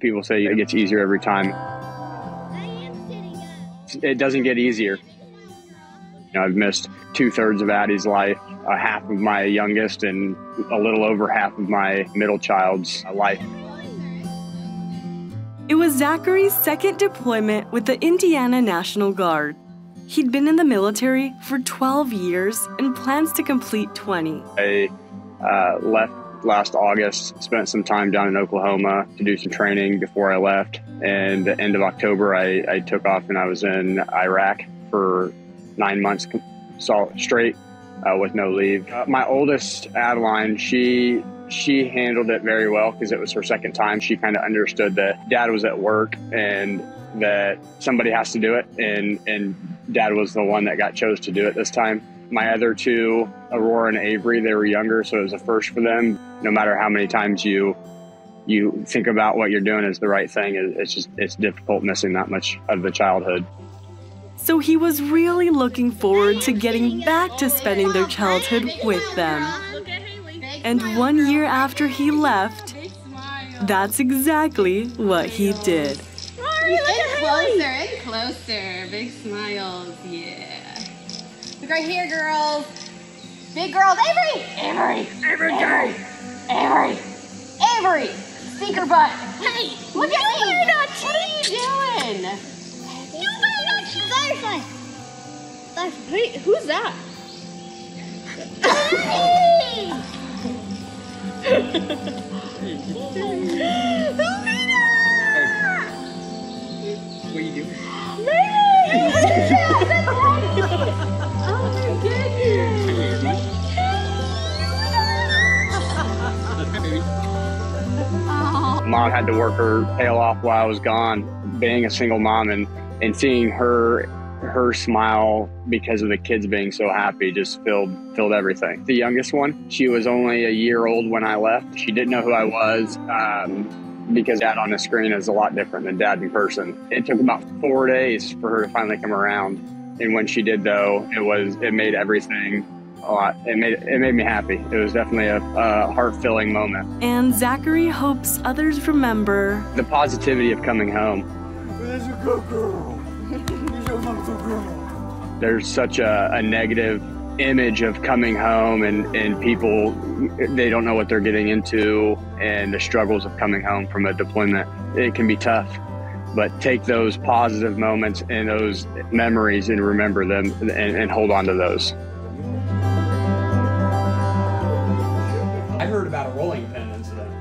People say it gets easier every time. It doesn't get easier. I've missed 2/3 of Addie's life, half of my youngest, and a little over half of my middle child's life. It was Zachary's second deployment with the Indiana National Guard. He'd been in the military for 12 years and plans to complete 20. I left last August, spent some time down in Oklahoma to do some training before I left. And the end of October, I took off and I was in Iraq for 9 months straight with no leave. My oldest, Addaline, she handled it very well because it was her second time. She kind of understood that Dad was at work and that somebody has to do it. And Dad was the one that got chose to do it this time. My other two, Aurora and Avery, they were younger, so it was a first for them. No matter how many times you think about what you're doing is the right thing, it's difficult missing that much of the childhood. So he was really looking forward to getting back to spending their childhood with them. And 1 year after he left, that's exactly what he did. And closer. Big smiles, yeah. Look right here, girls. Big girls. Avery! Avery! Speaker butt. Hey! Look at me! What are you doing? You better not Firefly! Who's that? What are you doing? Oh my goodness! Mom had to work her tail off while I was gone. Being a single mom and seeing her smile because of the kids being so happy just filled everything. The youngest one, she was only a year old when I left. She didn't know who I was because Dad on the screen is a lot different than Dad in person. It took about 4 days for her to finally come around. And when she did, though, it made everything a lot. It made me happy. It was definitely a heart-filling moment. And Zachary hopes others remember the positivity of coming home. There's a good girl. There's a wonderful girl. There's such a negative image of coming home and people, they don't know what they're getting into and the struggles of coming home from a deployment. It can be tough, but take those positive moments and those memories and remember them and hold on to those. I heard about a rolling pin incident.